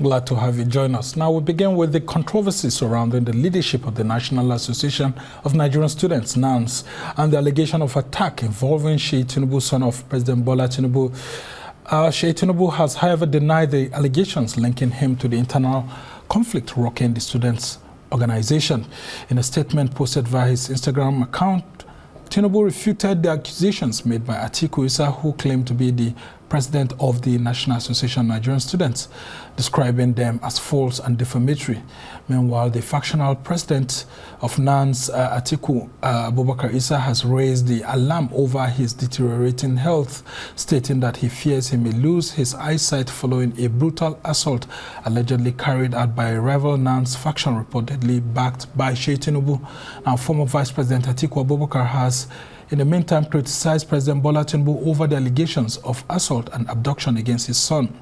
Glad to have you join us. Now we begin with the controversy surrounding the leadership of the National Association of Nigerian Students, NANS, and the allegation of attack involving Seyi Tinubu, son of President Bola Tinubu. Seyi Tinubu has, however, denied the allegations linking him to the internal conflict rocking the students' organization. In a statement posted via his Instagram account, Tinubu refuted the accusations made by Atiku Issa, who claimed to be the president of the National Association of Nigerian Students, describing them as false and defamatory. Meanwhile, the factional president of NANS, Atiku Abubakar Issa, has raised the alarm over his deteriorating health, stating that he fears he may lose his eyesight following a brutal assault allegedly carried out by a rival NANS faction, reportedly backed by Seyi Tinubu. Now, former Vice President Atiku Abubakar has in the meantime criticized President Bola Tinubu over the allegations of assault and abduction against his son,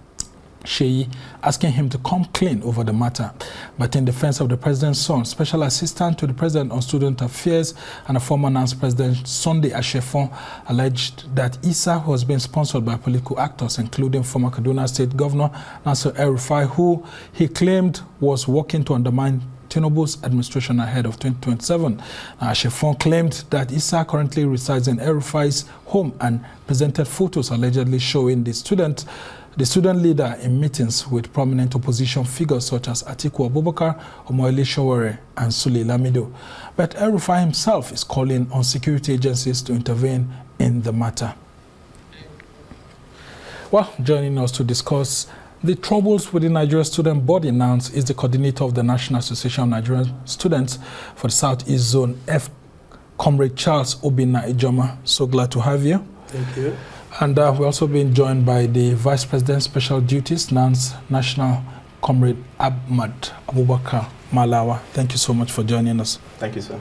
Seyi, asking him to come clean over the matter. But in defense of the president's son, Special Assistant to the President on Student Affairs and a former NANS President, Sunday Ashefon, alleged that Issa was being sponsored by political actors, including former Kaduna State Governor Nasir El-Rufai, who he claimed was working to undermine Tinubu's administration ahead of 2027. Ashefon claimed that Issa currently resides in El-Rufai's home and presented photos allegedly showing the student leader in meetings with prominent opposition figures such as Atiku Abubakar, Omoyele Sowore, and Sule Lamido. But El-Rufai himself is calling on security agencies to intervene in the matter. Well, joining us to discuss the troubles with the Nigerian student body, NANS, is the coordinator of the National Association of Nigerian Students for the Southeast Zone F, Comrade Charles Obinna Ijoma. So glad to have you. Thank you. And we're also being joined by the Vice President Special Duties, NANS National, Comrade Ahmad Abubakar Mallawa. Thank you so much for joining us. Thank you, sir.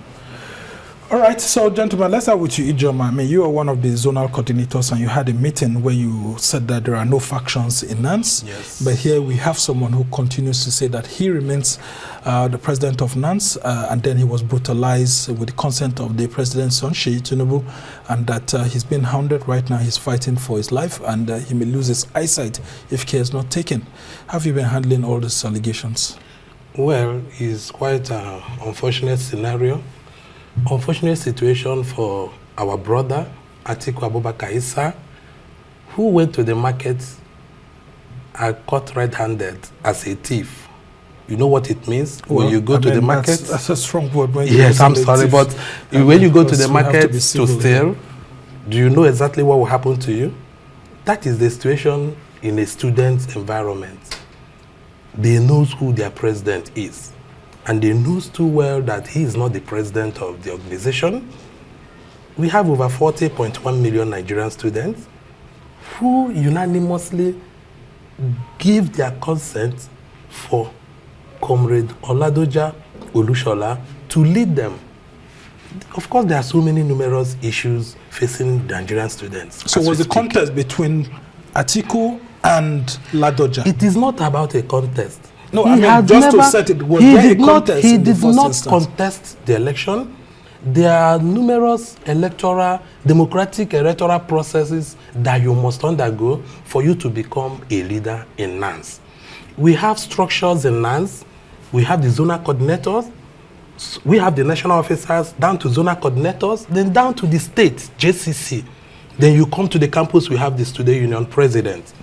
All right, so gentlemen, let's start with you, Ijoma. I mean, you are one of the zonal coordinators, and you had a meeting where you said that there are no factions in NANS. Yes. But here we have someone who continues to say that he remains the president of NANS, and then he was brutalized with the consent of the president's son, Seyi Tinubu, and that he's been hounded right now. He's fighting for his life, and he may lose his eyesight if care is not taken. Have you been handling all these allegations? Well, it's quite an unfortunate scenario. Unfortunate situation for our brother, Atiku Abubakar Issa, who went to the market and caught red-handed as a thief. You know what it means? Well, when you go to the market... That's a strong word. When yes, I'm sorry, but when you go to the market to steal, do you know exactly what will happen to you? That is the situation in a student's environment. They know who their president is. And they know too well that he is not the president of the organization. We have over 40.1 million Nigerian students who unanimously give their consent for Comrade Oladoja Olushola to lead them. Of course, there are so many numerous issues facing Nigerian students. So was the contest between Atiku and Ladoja? It is not about a contest. No, I mean, just to set it, was there a contest? He did not contest the election. There are numerous democratic electoral processes that you must undergo for you to become a leader in NANS. We have structures in NANS. We have the zonal coordinators. We have the national officers down to zonal coordinators, then down to the state, JCC. Then you come to the campus, we have the student union president.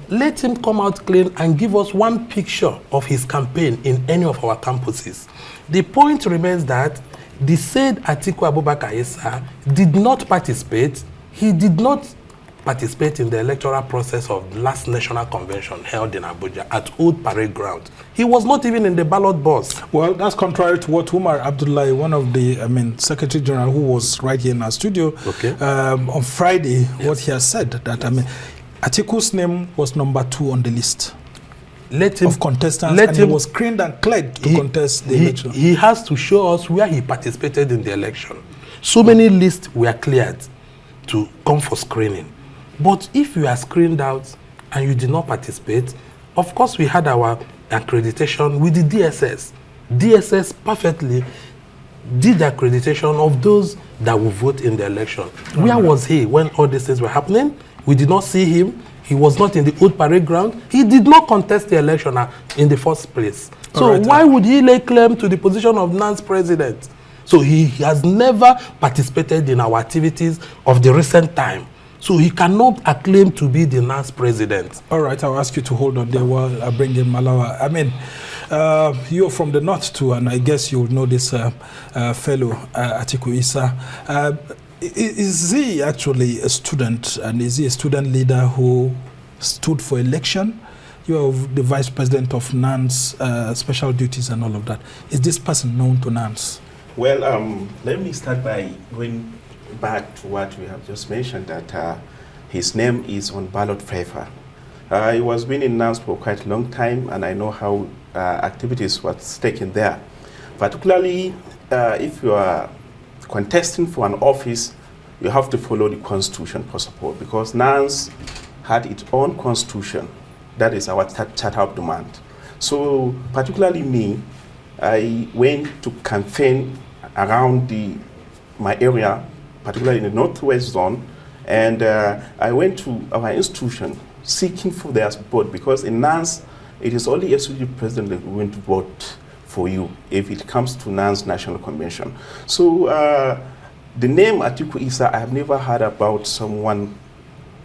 Let him come out clean and give us one picture of his campaign in any of our campuses. The point remains that the said Atiku Abubakar Issa did not participate. He did not participate in the electoral process of the last national convention held in Abuja at Old Parade Ground. He was not even in the ballot box. Well, that's contrary to what Umar Abdullahi, one of the, Secretary General, who was right here in our studio, on Friday, what he has said, that, Atiku's name was number 2 on the list of contestants, and he was screened and cleared to contest the election. He has to show us where he participated in the election. So many lists were cleared to come for screening. But if you are screened out and you did not participate, of course we had our accreditation with the DSS. DSS perfectly did the accreditation of those that will vote in the election. Where was he when all these things were happening? We did not see him. He was not in the old parade ground. He did not contest the election in the first place. So right, why would he lay claim to the position of NANS president? So he has never participated in our activities of the recent time. So he cannot acclaim to be the NANS president. All right, I'll ask you to hold on there while I bring in Mallawa. I mean, you're from the north too, and I guess you'll know this fellow, Atiku Issa. Is he actually a student, and is he a student leader who stood for election? You're the vice president of NANS, special duties and all of that. Is this person known to NANS? Well, let me start by going back to what we have just mentioned, that his name is on ballot paper. He was been in NANS for quite a long time, and I know how activities was taken there. Particularly, if you are contesting for an office, you have to follow the constitution for support, because NANS had its own constitution. That is our charter of demand. So particularly me, I went to campaign around my area, particularly in the Northwest Zone, and I went to our institution seeking for their support, because in NANS, it is only a SUG president that going to vote for you if it comes to NANS National Convention. So the name Atiku Issa, I have never heard about someone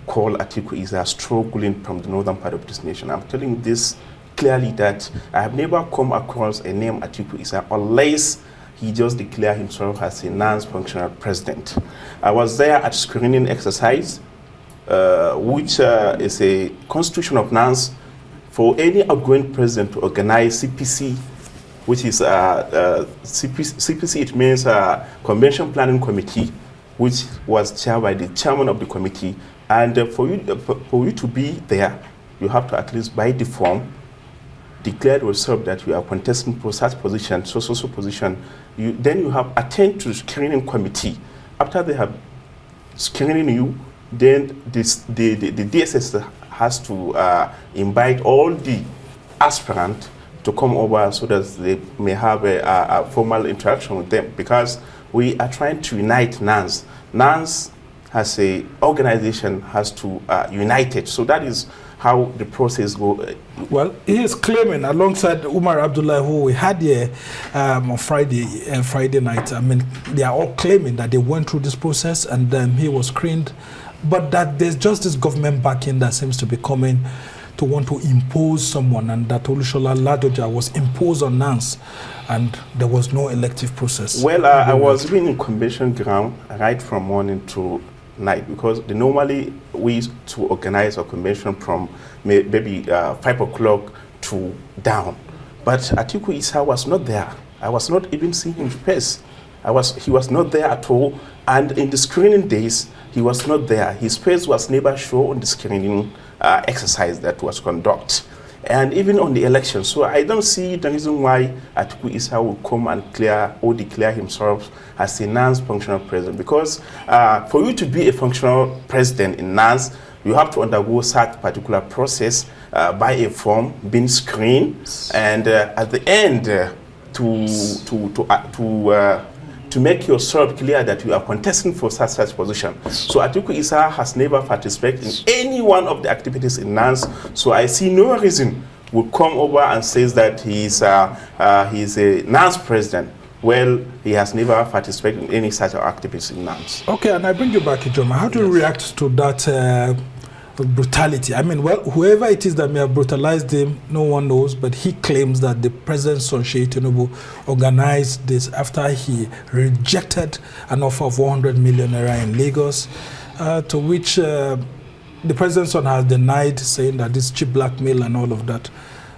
called Atiku Issa struggling from the northern part of this nation. I'm telling you this clearly, that I have never come across a name Atiku Issa unless he just declared himself as a NANS functional president. I was there at screening exercise, which is a constitution of NANS for any outgoing president to organize CPC, which is CPC, it means Convention Planning Committee, which was chaired by the chairman of the committee. And for you to be there, you have to at least by the form declare yourself that you are contesting for such position, so position. Then you have attend to the screening committee. After they have screening you, then the DSS has to invite all the aspirants to come over so that they may have a formal interaction with them, because we are trying to unite NANS. NANS as a organization has to unite it. So that is how the process goes. Well, he is claiming, alongside Umar Abdullah, who we had here on Friday night, I mean, they are all claiming that they went through this process and then he was screened, but that there's just this government backing that seems to be coming to want to impose someone, and that Olusola Ladoja was imposed on NANS, and there was no elective process. Well, I was even in convention ground right from morning to night, because normally we used to organize a convention from maybe 5 o'clock to down. But Atiku Issa was not there. I was not even seeing him face. He was not there at all. And in the screening days, he was not there. His face was never shown on the screening exercise that was conducted. And even on the election. So I don't see the reason why Atiku Issa will come and declare himself as a NANS functional president. Because for you to be a functional president in NANS, you have to undergo such particular process by a form, being screened, and at the end to make yourself clear that you are contesting for such position. So Atiku Issa has never participated in any one of the activities in NANS. So I see no reason would come over and says that he's a NANS president. Well, he has never participated in any such activities in NANS. Okay, and I bring you back, Ijoma. How do you react to that brutality? I mean, well, whoever it is that may have brutalized him, no one knows, but he claims that the president's son, Seyi Tinubu, organized this after he rejected an offer of 100 million naira in Lagos, to which the president's son has denied, saying that this cheap blackmail and all of that.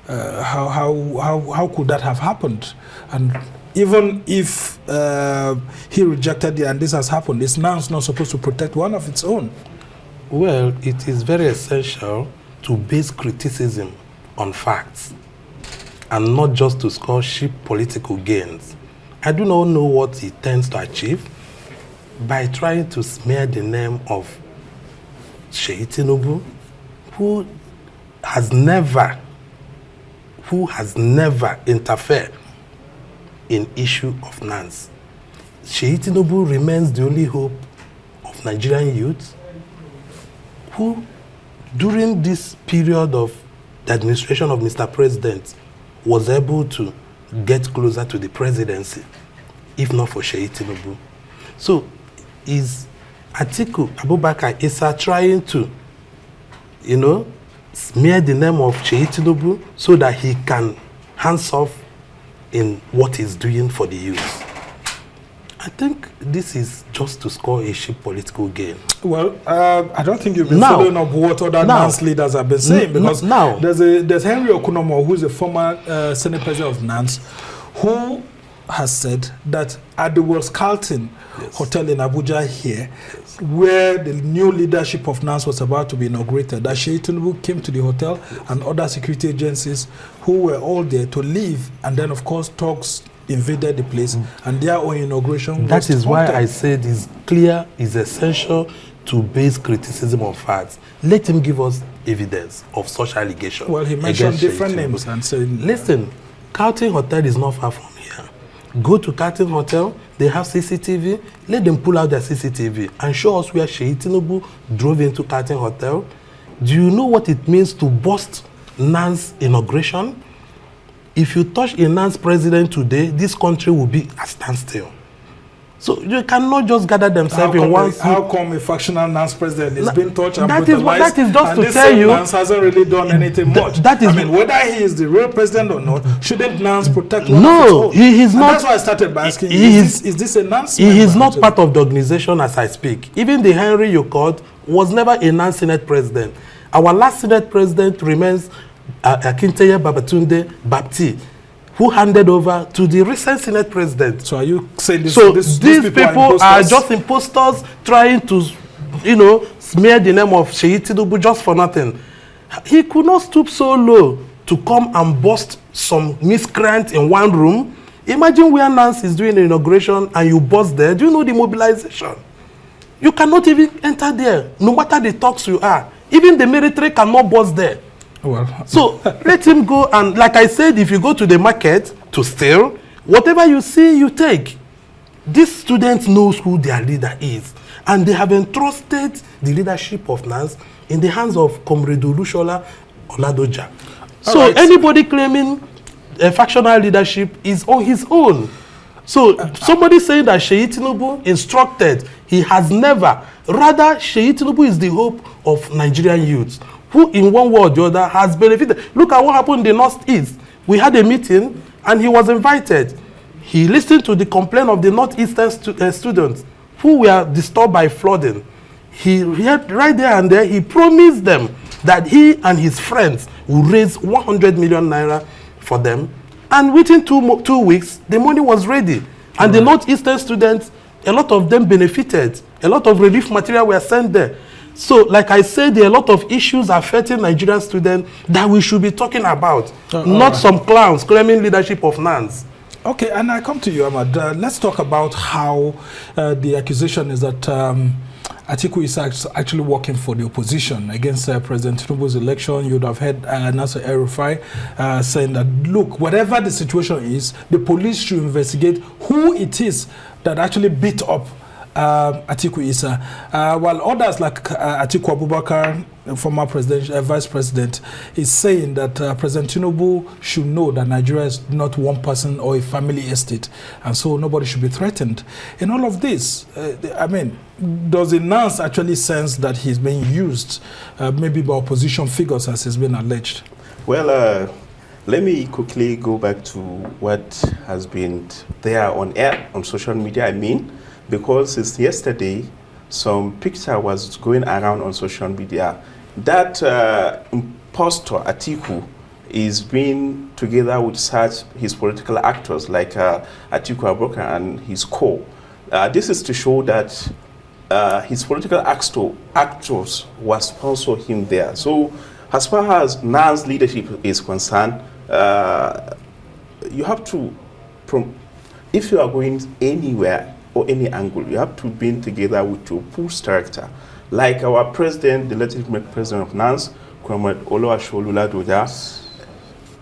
How could that have happened? And even if he rejected it and this has happened, is NANS not supposed to protect one of its own? Well, it is very essential to base criticism on facts and not just to score cheap political gains. I do not know what he tends to achieve by trying to smear the name of Seyi Tinubu, who has never interfered in issue of NANS. Seyi Tinubu remains the only hope of Nigerian youth who during this period of the administration of Mr. President, was able to get closer to the presidency, if not for Seyi Tinubu. So, is Atiku Abubakar Issa trying to, smear the name of Seyi Tinubu so that he can hands off in what he's doing for the youth? I think this is just to score a cheap political gain. Well, I don't think you've been following up what other NANS leaders have been saying, because there's Henry Okunomo, who is a former Senate President of NANS, who has said that at the Ritz-Carlton Hotel in Abuja here, where the new leadership of NANS was about to be inaugurated, that Seyi Tinubu came to the hotel and other security agencies who were all there to leave, and then of course talks invaded the place, and their own inauguration. That is why I said it's clear, it's essential to base criticism on facts. Let him give us evidence of such allegations. Well, he mentioned different names and said, listen, Carlton Hotel is not far from here. Go to Carlton Hotel, they have CCTV, let them pull out their CCTV and show us where Seyi Tinubu drove into Carlton Hotel. Do you know what it means to bust NANS inauguration? If you touch a NANS president today, this country will be a standstill. So you cannot just gather themselves in one. How come a factional NANS president is being touched and that brutalized? Is just and to tell you, NANS hasn't really done anything much. I mean, whether he is the real president or not, shouldn't NANS protect one of its own? He is not. That's why I started by asking, is this a NANS? He is not part of the organization as I speak. Even the Henry you called was never a NANS Senate president. Our last Senate president remains Akinteye Babatunde Bapti, who handed over to the recent Senate president. So are you saying this? So these people are just imposters trying to, smear the name of Seyi Tinubu just for nothing. He could not stoop so low to come and bust some miscreant in one room. Imagine where NANS is doing the inauguration and you bust there. Do you know the mobilization? You cannot even enter there, no matter the talks you are. Even the military cannot bust there. Well, so let him go, and like I said, if you go to the market to steal, whatever you see, you take. These students knows who their leader is, and they have entrusted the leadership of NANS in the hands of Comrade Olushola Oladoja. So anybody claiming a factional leadership is on his own. So somebody saying that Seyi Tinubu instructed, he has never. Rather, Seyi Tinubu is the hope of Nigerian youth, who in one way or the other has benefited. Look at what happened in the Northeast. We had a meeting and he was invited. He listened to the complaint of the Northeastern students who were disturbed by flooding. He had right there and there, he promised them that he and his friends would raise 100 million naira for them. And within 2 weeks, the money was ready. And the Northeastern students, a lot of them benefited. A lot of relief material were sent there. So, like I said, there are a lot of issues affecting Nigerian students that we should be talking about, not some clowns claiming leadership of NANS. Okay, and I come to you, Ahmad. Let's talk about how the accusation is that Atiku is actually working for the opposition against President Tinubu's election. You would have heard Nasser El-Rufai saying that, look, whatever the situation is, the police should investigate who it is that actually beat up Atiku Issa, while others like Atiku Abubakar, former vice president, is saying that President Tinubu should know that Nigeria is not one person or a family estate, and so nobody should be threatened. In all of this, I mean, does the NANS actually sense that he's being used, maybe by opposition figures, as has been alleged? Well, let me quickly go back to what has been there on air, on social media, I mean. Because since yesterday, some picture was going around on social media that impostor Atiku is being together with such his political actors like Atiku Abubakar and his co. This is to show that his political actors was sponsor him there. So as far as NANS leadership is concerned, you have to, if you are going anywhere or any angle, you have to be together with your full structure. Like our president, the legitimate president of NANS, Comrade Oluwaseyi Oladoja,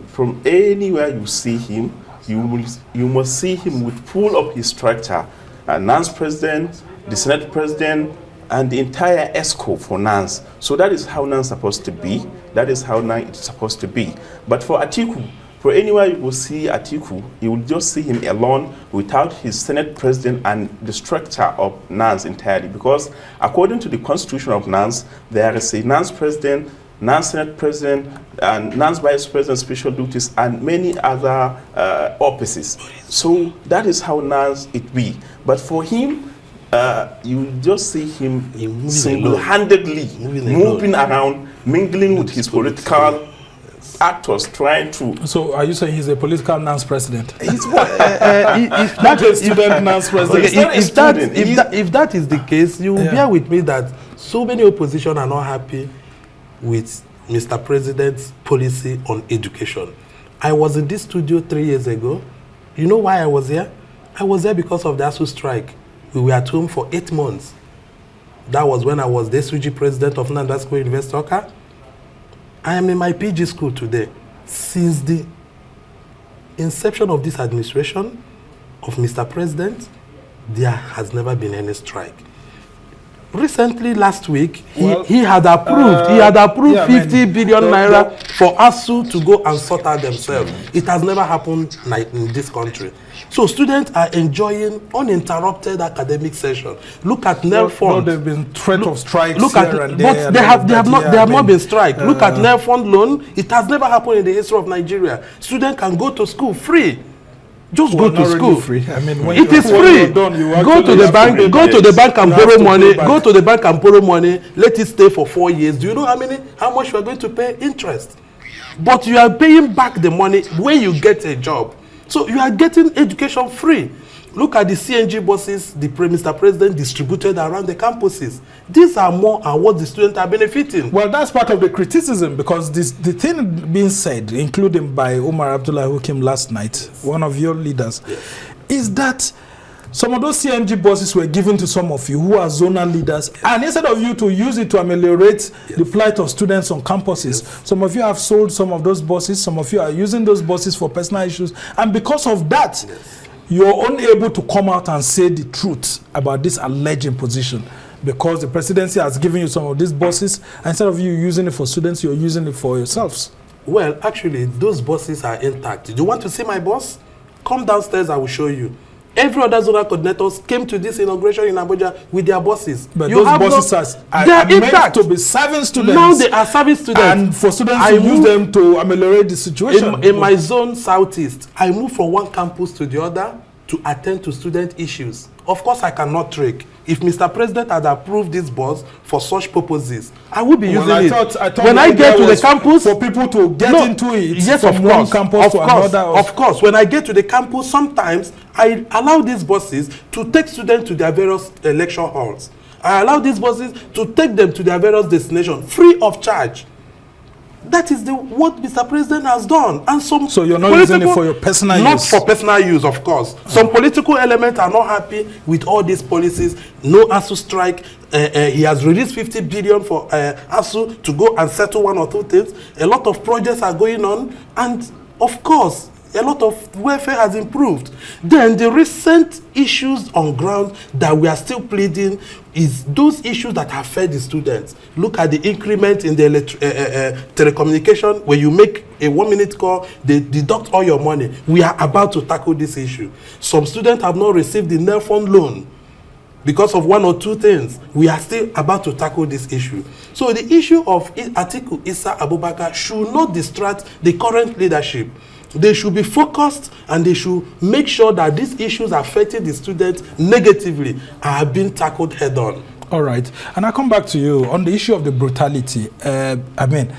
from anywhere you see him, you must see him with full of his structure. NANS president, the Senate president, and the entire ESCO for NANS. So that is how NANS is supposed to be. That is how NANS is supposed to be. But for Atiku, for anyone you will see Atiku, you will just see him alone without his Senate president and the structure of NANS entirely. Because according to the constitution of NANS, there is a NANS president, NANS Senate president, and NANS vice president special duties, and many other offices. So that is how NANS it be. But for him, you just see him single-handedly moving around, mingling with his political actors, trying to. So are you saying he's a political NANS president? He's if that is student NANS president. Okay, if that is the case, you will bear with me that so many opposition are not happy with Mr. President's policy on education. I was in this studio 3 years ago. You know why I was here? I was there because of the ASU strike. We were at home for 8 months. That was when I was the SUG president of NANS University. Okay? I am in my PG school today. Since the inception of this administration of Mr. President, there has never been any strike. Recently, last week, he had approved 50 billion naira for ASU to go and sort out themselves. It has never happened like in this country. So students are enjoying uninterrupted academic session. Look at NEL Fund. There have been threat of strikes look here at, and there. But they have not been strike. Look at NEL Fund loan. It has never happened in the history of Nigeria. Students can go to school free. Just go to school. Really free. I mean, when it is free. Go to the bank. Go to the bank and borrow money. Go to the bank and borrow money. Let it stay for 4 years. Do you know how much you are going to pay interest? But you are paying back the money when you get a job. So you are getting education free. Look at the CNG buses the Mr. President distributed around the campuses. These are more and what the students are benefiting. Well, that's part of the criticism, because the thing being said, including by Umar Abdullah, who came last night, one of your leaders, is that some of those CNG buses were given to some of you who are zonal leaders, and instead of you to use it to ameliorate the plight of students on campuses, some of you have sold some of those buses, some of you are using those buses for personal issues, and because of that, you're unable to come out and say the truth about this alleged imposition, because the presidency has given you some of these buses, and instead of you using it for students, you're using it for yourselves. Well, actually, those buses are intact. Do you want to see my bus? Come downstairs, I will show you. Every other zonal coordinators came to this inauguration in Abuja with their buses. But those buses are meant to be serving students. Now they are serving students. And for students to use them to ameliorate the situation. In my zone, Southeast, I moved from one campus to the other to attend to student issues. Of course, I cannot trick. If Mr. President had approved this bus for such purposes, I would be using it. When I get to the campus, for people to get into it, yes, from one campus to another. Of course, when I get to the campus, sometimes I allow these buses to take students to their various lecture halls. I allow these buses to take them to their various destinations free of charge. That is what Mr. President has done. And so you're not using it for your personal use? Not for personal use, of course. Some political elements are not happy with all these policies. No ASU strike. He has released 50 billion for ASU to go and settle one or two things. A lot of projects are going on. And of course, a lot of welfare has improved. Then the recent issues on ground that we are still pleading is those issues that have fed the students. Look at the increment in the telecommunication. When you make a 1-minute call, they deduct all your money. We are about to tackle this issue. Some students have not received the NEL Fund loan because of one or two things. We are still about to tackle this issue. So the issue of Atiku Issa Abubakar should not distract the current leadership. They should be focused, and they should make sure that these issues affecting the students negatively are being tackled head on. All right. And I come back to you on the issue of the brutality. I mean,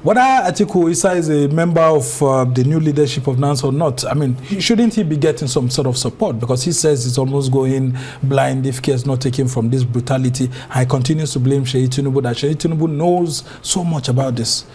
whether Atiku Issa is a member of the new leadership of NANS or not, I mean, shouldn't he be getting some sort of support? Because he says he's almost going blind if care is not taken from this brutality. I continues to blame Seyi Tinubu, that Seyi Tinubu knows so much about this.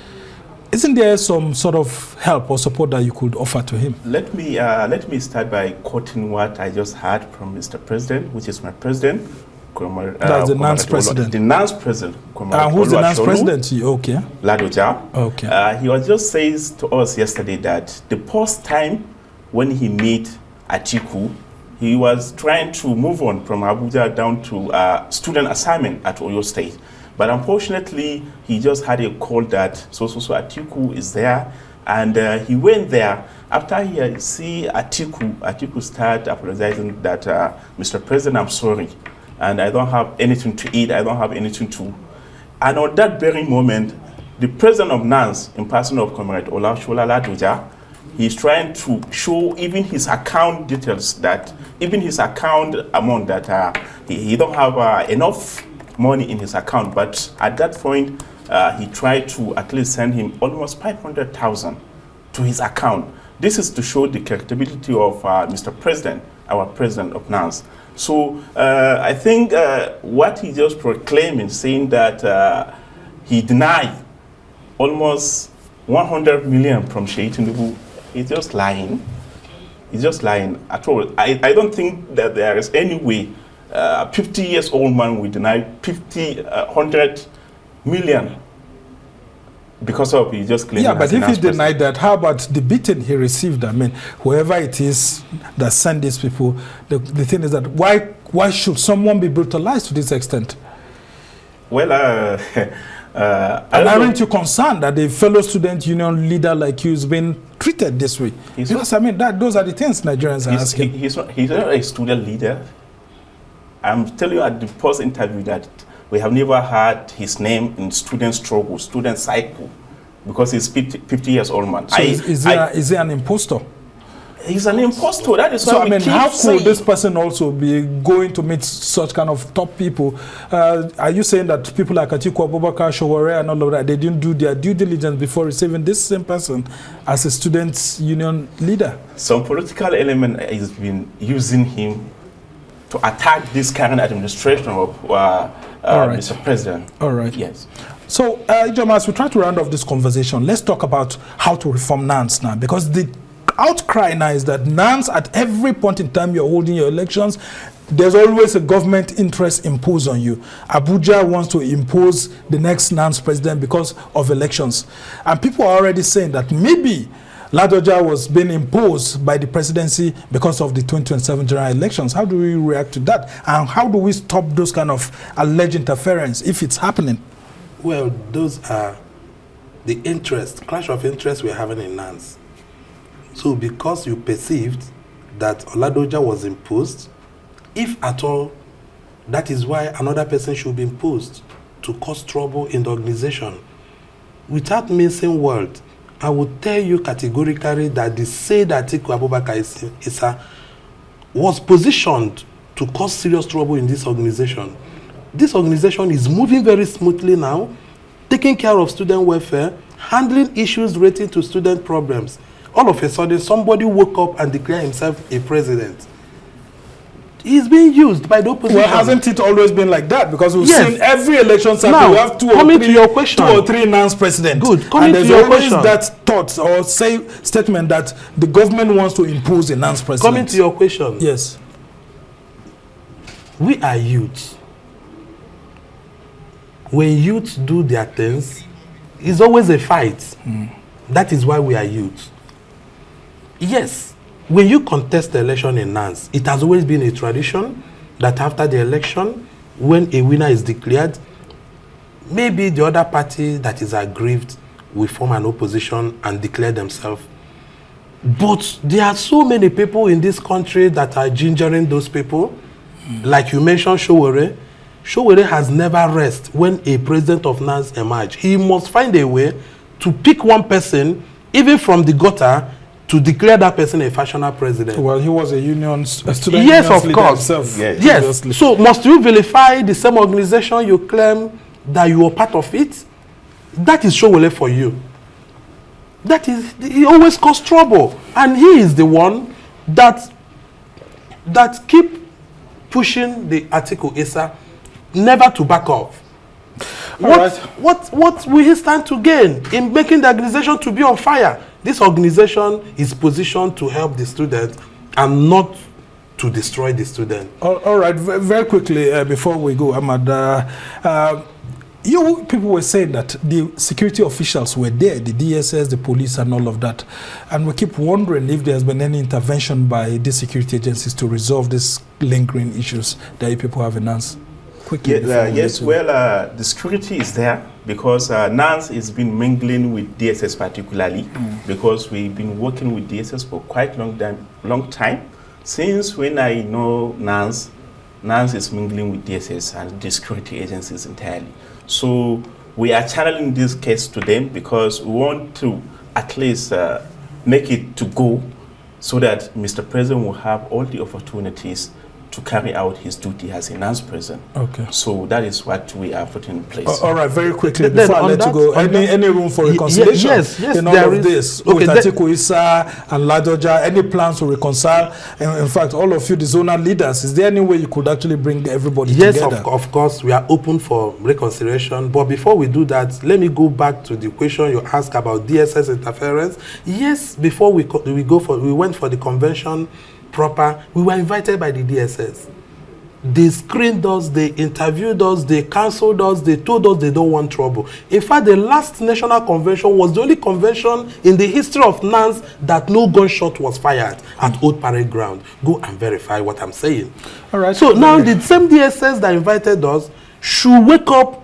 Isn't there some sort of help or support that you could offer to him? Let me start by quoting what I just heard from Mr. President, which is my president. That's the NANS president. The NANS president. Who's the NANS president? Okay. Ladoja. Okay. He was just says to us yesterday that the first time when he met Atiku, He was trying to move on from Abuja down to student assignment at Oyo State. But unfortunately, he just had a call that so Atiku is there. And he went there. After he see Atiku start apologizing that, Mr. President, I'm sorry. And I don't have anything to eat. I don't have anything to. And on that very moment, the president of NANS, in person of Comrade Olashola Ladoja, he's trying to show even his account details, that even his account amount that he don't have enough money in his account. But at that point, he tried to at least send him almost 500,000 to his account. This is to show the credibility of Mr. President, our president of NANS. So I think what he just proclaimed, saying that he denied almost 100 million from Seyi Tinubu, he's just lying. He's just lying at all. I don't think that there is any way a 50 years old man will deny 100 million because of he just claiming. Yeah, but if he denied that, how about the beating he received? I mean, whoever it is that sent these people, the thing is that why should someone be brutalized to this extent? Well, and aren't you concerned that a fellow student union leader like you is being treated this way? Because I mean, those are the things Nigerians are asking. He's not a student leader. I'm telling you at the post interview that we have never heard his name in student struggle, student cycle, because he's 50 years old man. So is he an impostor? He's an impostor. That is so why I mean, how could this person also be going to meet such kind of top people? Are you saying that people like Atiku Abubakar, Showore, and all of that, they didn't do their due diligence before receiving this same person as a student union leader? Some political element has been using him to attack this current administration of Mr. President. All right. Yes. So, Ijoma, as we try to round off this conversation, let's talk about how to reform NANS now, because the outcry now is that NANS, at every point in time you're holding your elections, there's always a government interest imposed on you. Abuja wants to impose the next NANS president because of elections. And people are already saying that maybe Ladoja was being imposed by the presidency because of the 2027 general elections. How do we react to that? And how do we stop those kind of alleged interference if it's happening? Well, those are the clash of interest we're having in NANS. So because you perceived that Ladoja was imposed, if at all, that is why another person should be imposed to cause trouble in the organization. Without mincing words, I would tell you categorically that the said Atiku Abubakar Issa was positioned to cause serious trouble in this organization. This organization is moving very smoothly now, taking care of student welfare, handling issues relating to student problems. All of a sudden, somebody woke up and declared himself a president. He's being used by the opposition. Well, hasn't it always been like that? Because we've seen every election cycle, now, we have two or three NANS presidents. Good. And there's always that thought or statement that the government wants to impose a NANS president. Coming to your question. Yes. We are youth. When youth do their things, it's always a fight. That is why we are youth. Yes. When you contest the election in NANS, it has always been a tradition that after the election, when a winner is declared, maybe the other party that is aggrieved will form an opposition and declare themselves. But there are so many people in this country that are gingering those people. Like you mentioned, Showore. Showore has never rest when a president of NANS emerges. He must find a way to pick one person, even from the gutter, to declare that person a factional president. Well, he was a student. Yes, of course. Himself. Yes. So must you vilify the same organization you claim that you are part of it? That is Showore for you. That is, he always cause trouble. And he is the one that keep pushing the Atiku Issa never to back off. What will he stand to gain in making the organization to be on fire? This organization is positioned to help the student and not to destroy the student. All right, very quickly before we go, Ahmad, you people were saying that the security officials were there, the DSS, the police, and all of that. And we keep wondering if there's been any intervention by the security agencies to resolve these lingering issues that you people have announced. Quickly. Yes, well, the security is there because NANS has been mingling with DSS particularly because we've been working with DSS for quite long time. Since when I know NANS is mingling with DSS and the security agencies entirely. So we are channeling this case to them because we want to at least make it to go so that Mr. President will have all the opportunities to carry out his duty as a NANS president. Okay. So that is what we are putting in place. All right, very quickly, before I let you go, any room for reconciliation in all of this? Okay, with Atiku Issa and Ladoja, any plans to reconcile? In fact, all of you, the zonal leaders, is there any way you could actually bring everybody together? Yes, of course, we are open for reconciliation. But before we do that, let me go back to the question you asked about DSS interference. Yes, before we went for the convention proper, we were invited by the DSS. They screened us, they interviewed us, they cancelled us, they told us they don't want trouble. In fact, the last national convention was the only convention in the history of NANS that no gunshot was fired at Old Parade Ground. Go and verify what I'm saying. All right. So now the same DSS that invited us should wake up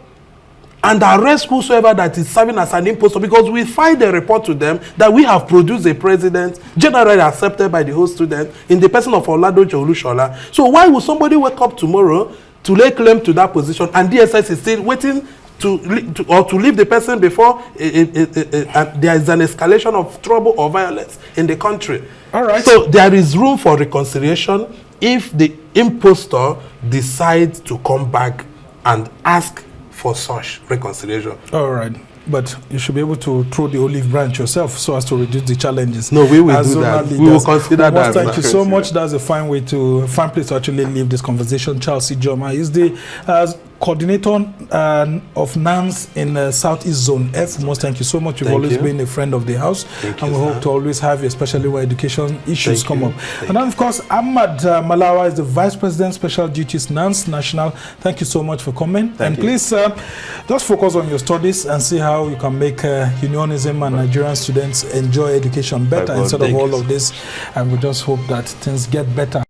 and arrest whosoever that is serving as an impostor, because we filed a report to them that we have produced a president generally accepted by the whole student in the person of Oladoje Olushola. So why would somebody wake up tomorrow to lay claim to that position and DSS is still waiting to leave the person before there is an escalation of trouble or violence in the country? All right. So there is room for reconciliation if the impostor decides to come back and ask for such reconciliation. All right. But you should be able to throw the olive branch yourself so as to reduce the challenges. No, we will do that. We will consider that. Thank you so much. That's a fine place to actually leave this conversation. Charles Ijoma is the coordinator of NANS in Southeast Zone F. Most thank you so much. You've always been a friend of the house. And we hope to always have you, especially when education issues come up. And then, of course, Ahmad Mallawa is the Vice President, Special Duties, NANS National. Thank you so much for coming. And please just focus on your studies and see how you can make unionism and Nigerian students enjoy education better instead of all of this. And we just hope that things get better.